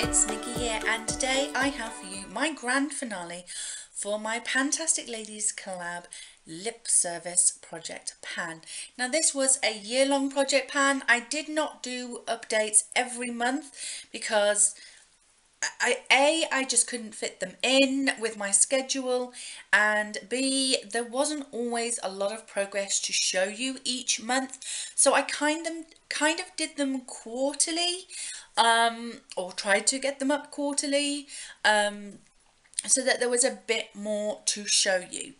it's Nikki here, and today I have for you my grand finale for my Fantastic Ladies collab lip service project pan. Now this was a year-long project pan. I did not do updates every month because I just couldn't fit them in with my schedule, and B, there wasn't always a lot of progress to show you each month, so I kind of did them quarterly, or tried to get them up quarterly, so that there was a bit more to show you.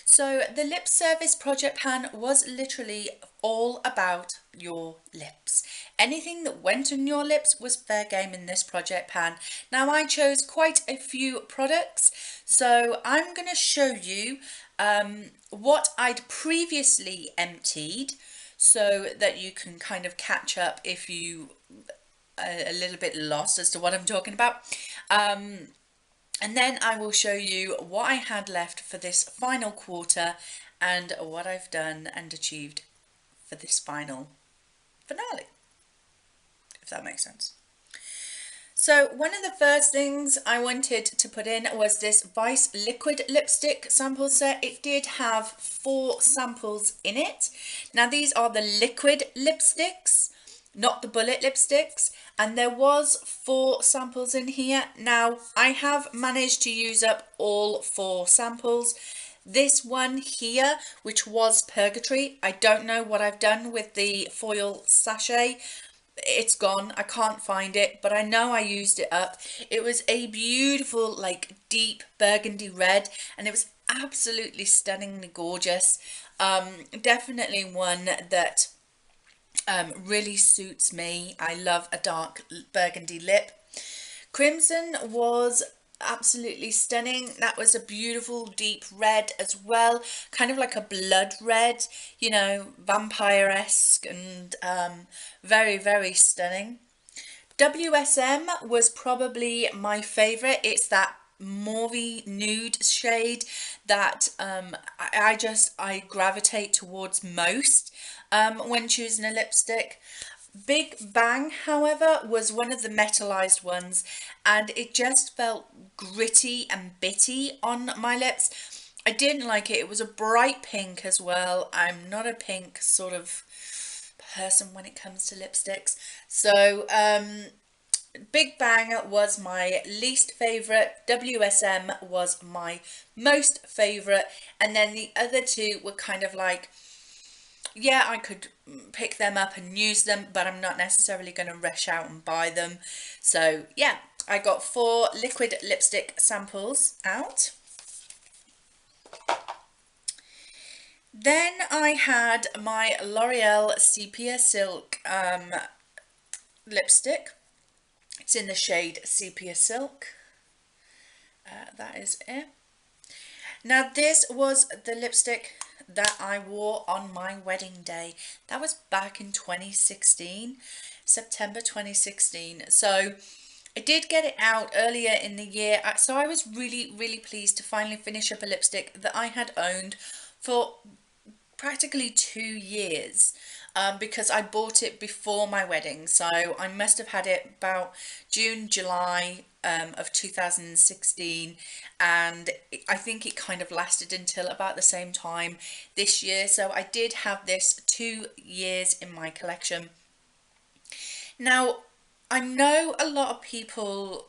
So the lip service project pan was literally all about your lips. Anything that went on your lips was fair game in this project pan. Now I chose quite a few products, so I'm going to show you what I'd previously emptied so that you can kind of catch up if you are a little bit lost as to what I'm talking about. And then I will show you what I had left for this final quarter and what I've done and achieved for this final finale, if that makes sense. So one of the first things I wanted to put in was this Vise liquid lipstick sample set. It did have 4 samples in it. Now these are the liquid lipsticks, not the bullet lipsticks, and there was 4 samples in here. Now I have managed to use up all 4 samples. This one here, which was Purgatory, I don't know what I've done with the foil sachet. It's gone, I can't find it, but I know I used it up. It was a beautiful, like, deep burgundy red, and it was absolutely stunningly gorgeous. Definitely one that really suits me. I love a dark burgundy lip. Crimson was absolutely stunning. That was a beautiful deep red as well, kind of like a blood red, you know, vampire-esque, and very, very stunning. WSM was probably my favorite. It's that mauvey nude shade that I gravitate towards most when choosing a lipstick. Big Bang, however, was one of the metalized ones, and it just felt gritty and bitty on my lips. I didn't like it. It was a bright pink as well. I'm not a pink sort of person when it comes to lipsticks. So Big Bang was my least favourite, WSM was my most favourite, and then the other 2 were kind of like, yeah, I could pick them up and use them, but I'm not necessarily going to rush out and buy them. So yeah, I got 4 liquid lipstick samples out. Then I had my L'Oreal Sepia Silk lipstick. It's in the shade Sepia Silk. That is it. Now this was the lipstick that I wore on my wedding day. That was back in 2016, September 2016. So I did get it out earlier in the year. So I was really, really pleased to finally finish up a lipstick that I had owned for practically 2 years. Because I bought it before my wedding, so I must have had it about June, July of 2016, and I think it kind of lasted until about the same time this year. So I did have this 2 years in my collection. Now I know a lot of people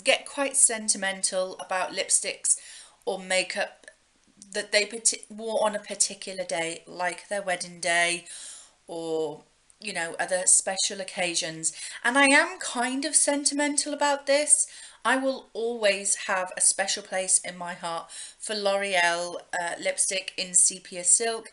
get quite sentimental about lipsticks or makeup that they wore on a particular day, like their wedding day or, you know, other special occasions. And I am kind of sentimental about this. I will always have a special place in my heart for L'Oreal lipstick in Sepia Silk.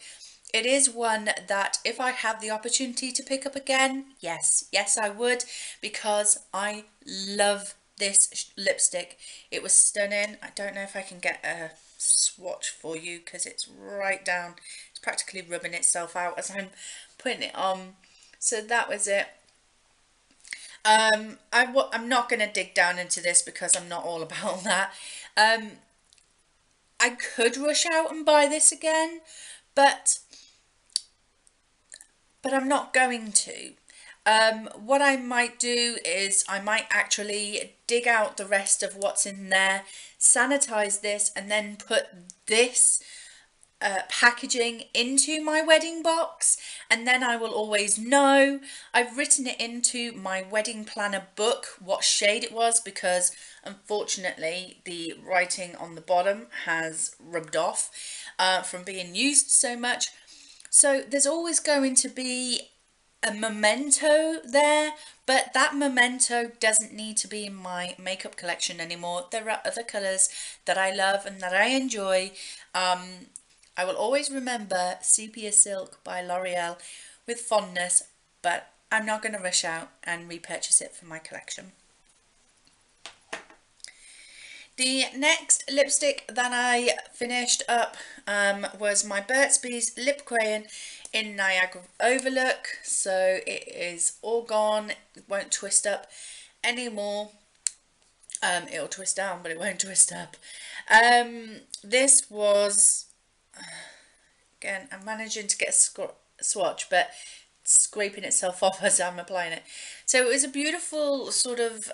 It is one that if I have the opportunity to pick up again, yes, I would, because I love this lipstick. It was stunning. I don't know if I can get a swatch for you because it's right down, it's practically rubbing itself out as I'm putting it on. So that was it. I'm not going to dig down into this because I'm not all about that. I could rush out and buy this again, but I'm not going to. What I might do is I might actually dig out the rest of what's in there, sanitize this, and then put this packaging into my wedding box, and then I will always know. I've written it into my wedding planner book what shade it was, because unfortunately the writing on the bottom has rubbed off from being used so much. So there's always going to be a memento there, but that memento doesn't need to be in my makeup collection anymore. There are other colours that I love and that I enjoy. I will always remember Sepia Silk by L'Oreal with fondness, but I'm not going to rush out and repurchase it for my collection. The next lipstick that I finished up was my Burt's Bees lip crayon in Niagara Overlook. So it is all gone, it won't twist up anymore. It'll twist down, but it won't twist up. This was, again, I'm managing to get a swatch, but it's scraping itself off as I'm applying it. So it was a beautiful sort of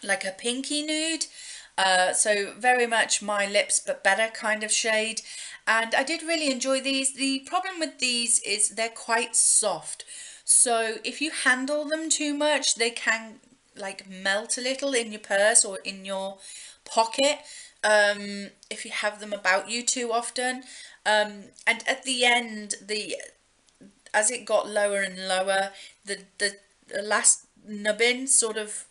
like a pinky nude, so very much my lips but better kind of shade, and I did really enjoy these. The problem with these is they're quite soft, so if you handle them too much they can like melt a little in your purse or in your pocket if you have them about you too often, and at the end, as it got lower and lower, the last nubbin sort of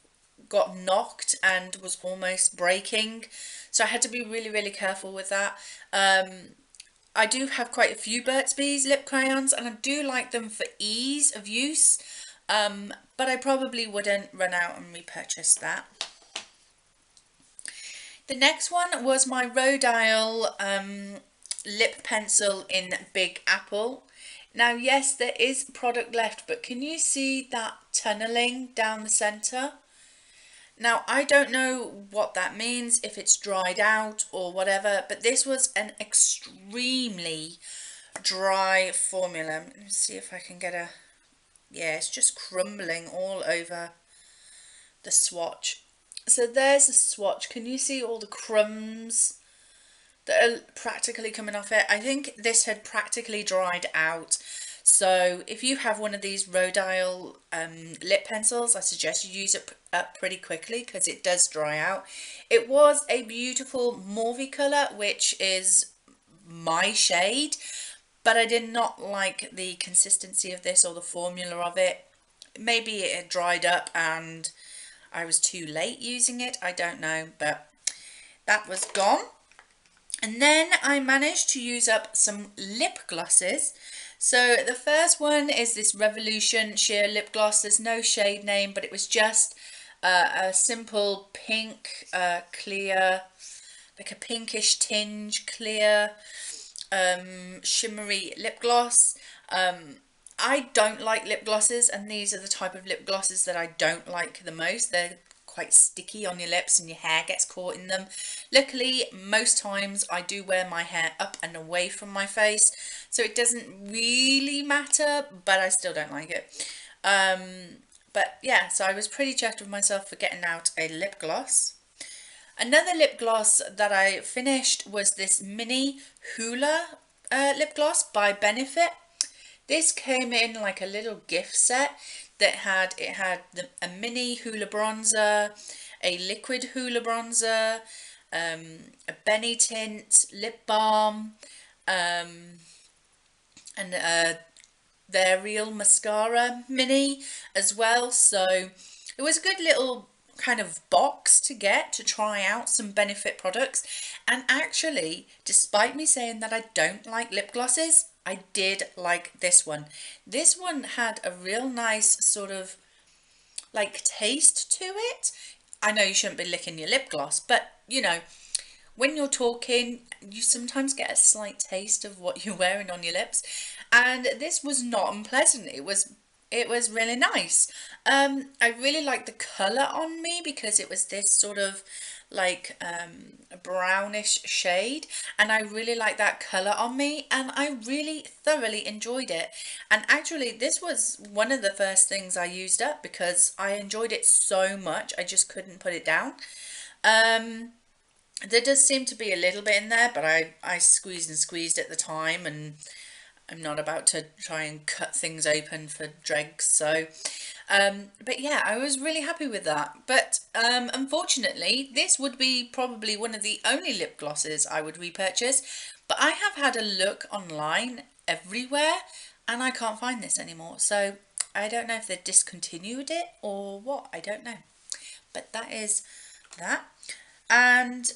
got knocked and was almost breaking, so I had to be really careful with that. I do have quite a few Burt's Bees lip crayons and I do like them for ease of use, but I probably wouldn't run out and repurchase that. The next one was my LOreal lip pencil in Big Apple. Now yes, there is product left, but can you see that tunneling down the centre? Now, I don't know what that means, if it's dried out or whatever, but this was an extremely dry formula. Let me see if I can get a... Yeah, it's just crumbling all over the swatch. So there's the swatch. Can you see all the crumbs that are practically coming off it? I think this had practically dried out. So if you have one of these LOreal lip pencils, I suggest you use it up pretty quickly because it does dry out. It was a beautiful mauvey colour, which is my shade, but I did not like the consistency of this or the formula of it. Maybe it had dried up and I was too late using it, I don't know, but that was gone. And then I managed to use up some lip glosses. So the first one is this Revolution Sheer Lip Gloss. There's no shade name, but it was just a simple pink, clear, like a pinkish tinge, clear, shimmery lip gloss. I don't like lip glosses, and these are the type of lip glosses that I don't like the most. They're quite sticky on your lips and your hair gets caught in them. Luckily, most times I do wear my hair up and away from my face, so it doesn't really matter, but I still don't like it. But yeah, so I was pretty chuffed with myself for getting out a lip gloss. Another lip gloss that I finished was this mini Hoola lip gloss by Benefit. This came in like a little gift set that had a mini Hoola bronzer, a liquid Hoola bronzer, a Benny tint lip balm, and their real mascara mini as well. So it was a good little kind of box to get to try out some Benefit products. And actually, despite me saying that I don't like lip glosses, I did like this one. This one had a real nice sort of like taste to it. I know you shouldn't be licking your lip gloss, but you know, when you're talking, you sometimes get a slight taste of what you're wearing on your lips. And this was not unpleasant. It was It was really nice. I really liked the colour on me because it was this sort of like a brownish shade, and I really liked that colour on me, and I really thoroughly enjoyed it. And actually this was one of the first things I used up because I enjoyed it so much I just couldn't put it down. Um, there does seem to be a little bit in there, but I squeezed and squeezed at the time, and I'm not about to try and cut things open for dregs. So, but yeah, I was really happy with that. But unfortunately, this would be probably one of the only lip glosses I would repurchase. But I have had a look online everywhere and I can't find this anymore. So I don't know if they discontinued it or what. I don't know. But that is that. And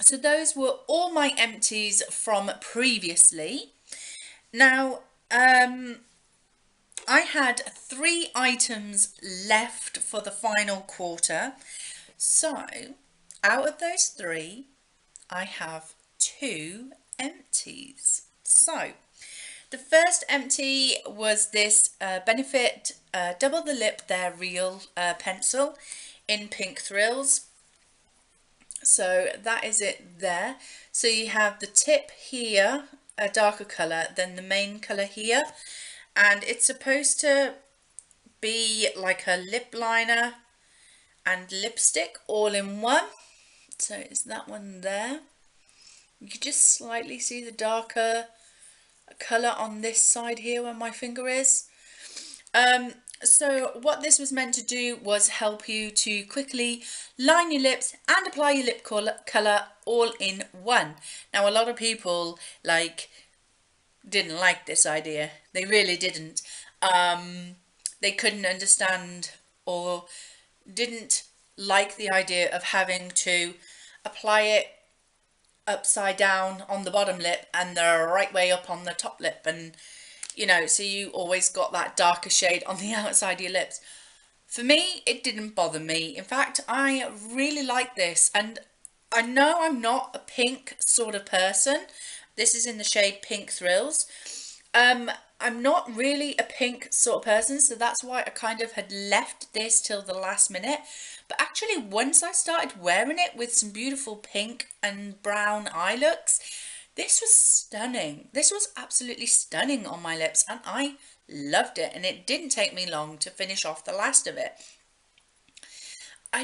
so those were all my empties from previously. Now, I had 3 items left for the final quarter. So, out of those 3, I have 2 empties. So, the first empty was this Benefit Double the Lip They're Real pencil in Pink Thrills. So that is it there. So you have the tip here, a darker colour than the main colour here, and it's supposed to be like a lip liner and lipstick all in one. So it's that one there. You can just slightly see the darker colour on this side here where my finger is. So what this was meant to do was help you to quickly line your lips and apply your lip colour all in one. Now a lot of people didn't like this idea. They really didn't. They couldn't understand or didn't like the idea of having to apply it upside down on the bottom lip and the right way up on the top lip, and you know, so you always got that darker shade on the outside of your lips. For me, it didn't bother me. In fact, I really like this, and I know I'm not a pink sort of person. This is in the shade Pink Thrills. I'm not really a pink sort of person, so that's why I kind of had left this till the last minute. But actually, once I started wearing it with some beautiful pink and brown eye looks, this was stunning. This was absolutely stunning on my lips, and I loved it, and it didn't take me long to finish off the last of it. I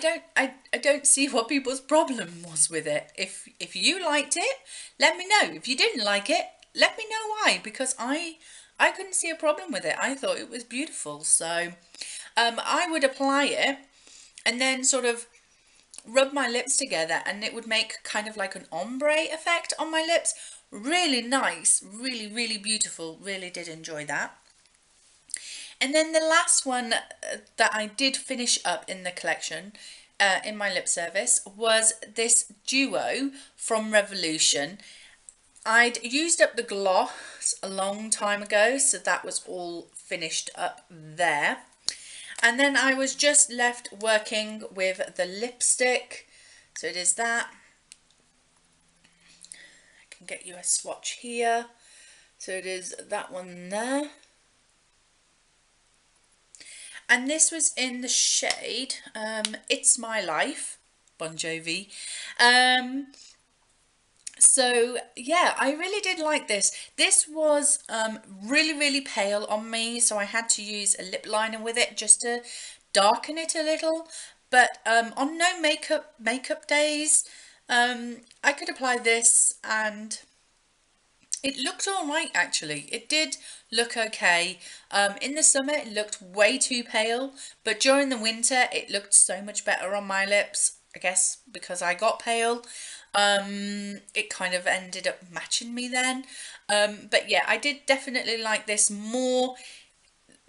don't see what people's problem was with it. If you liked it, let me know. If you didn't like it, let me know why, because I couldn't see a problem with it. I thought it was beautiful. So I would apply it and then sort of rub my lips together, and it would make kind of like an ombre effect on my lips. Really nice, really beautiful. Really did enjoy that. And then the last one that I did finish up in the collection, in my lip service, was this duo from Revolution. I'd used up the gloss a long time ago, so that was all finished up there. And then I was just left working with the lipstick. So it is that. I can get you a swatch here. So it is that one there. And this was in the shade It's My Life, Bon Jovi. So yeah, I really did like this. This was really pale on me, so I had to use a lip liner with it just to darken it a little. But on no makeup days, I could apply this and it looked all right, actually. It did look okay. In the summer, it looked way too pale, but during the winter, it looked so much better on my lips. I guess because I got pale, it kind of ended up matching me then. But yeah, I did definitely like this more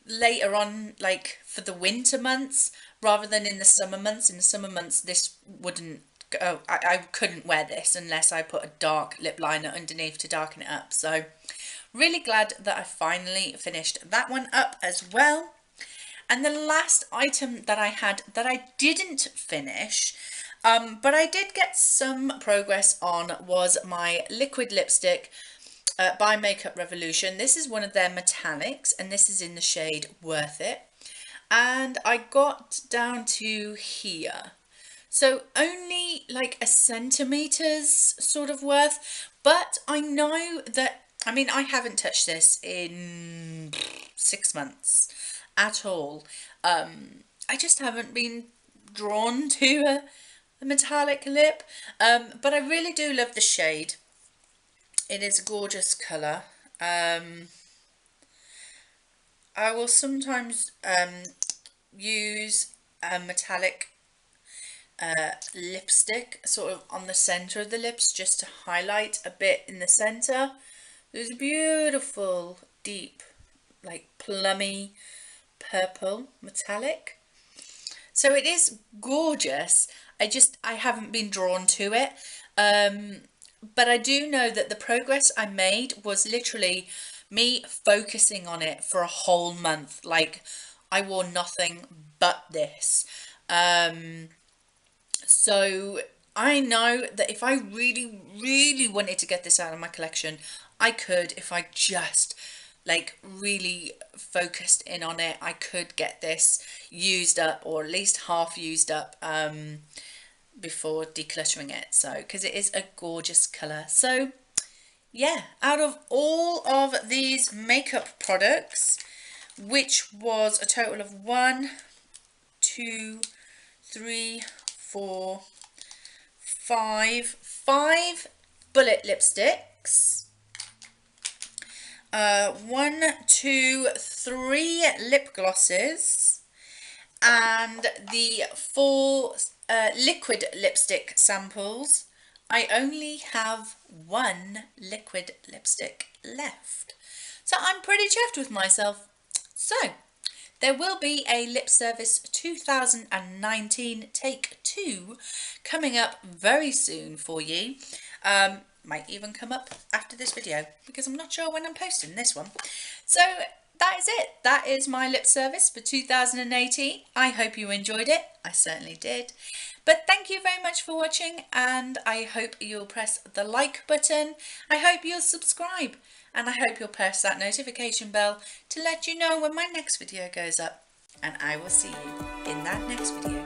later on, like for the winter months, rather than in the summer months. In the summer months, this wouldn't go, I couldn't wear this unless I put a dark lip liner underneath to darken it up. So really glad that I finally finished that one up as well. And the last item that I had that I didn't finish, but I did get some progress on, was my liquid lipstick by Makeup Revolution. This is one of their metallics, and this is in the shade Worth It. And I got down to here. So only like a centimetre's sort of worth, but I know that, I mean, I haven't touched this in 6 months at all. I just haven't been drawn to a metallic lip, but I really do love the shade. It is a gorgeous colour. I will sometimes use a metallic lipstick sort of on the centre of the lips, just to highlight a bit in the centre. There's beautiful deep like plummy purple metallic, so it is gorgeous. I haven't been drawn to it, but I do know that the progress I made was literally me focusing on it for a whole month. Like, I wore nothing but this. So I know that if I really, really wanted to get this out of my collection, I could. If I just like really focused in on it, I could get this used up, or at least half used up, before decluttering it. So, because it is a gorgeous colour. So yeah, out of all of these makeup products, which was a total of 1, 2, 3, 4, 5 bullet lipsticks, 1, 2, 3 lip glosses, and the 4 liquid lipstick samples, I only have 1 liquid lipstick left. So I'm pretty chuffed with myself. So there will be a Lip Service 2019 Take 2 coming up very soon for you. Might even come up after this video, because I'm not sure when I'm posting this one. So that is it. That is my lip service for 2018. I hope you enjoyed it. I certainly did. But thank you very much for watching, and I hope you'll press the like button. I hope you'll subscribe, and I hope you'll press that notification bell to let you know when my next video goes up. And I will see you in that next video.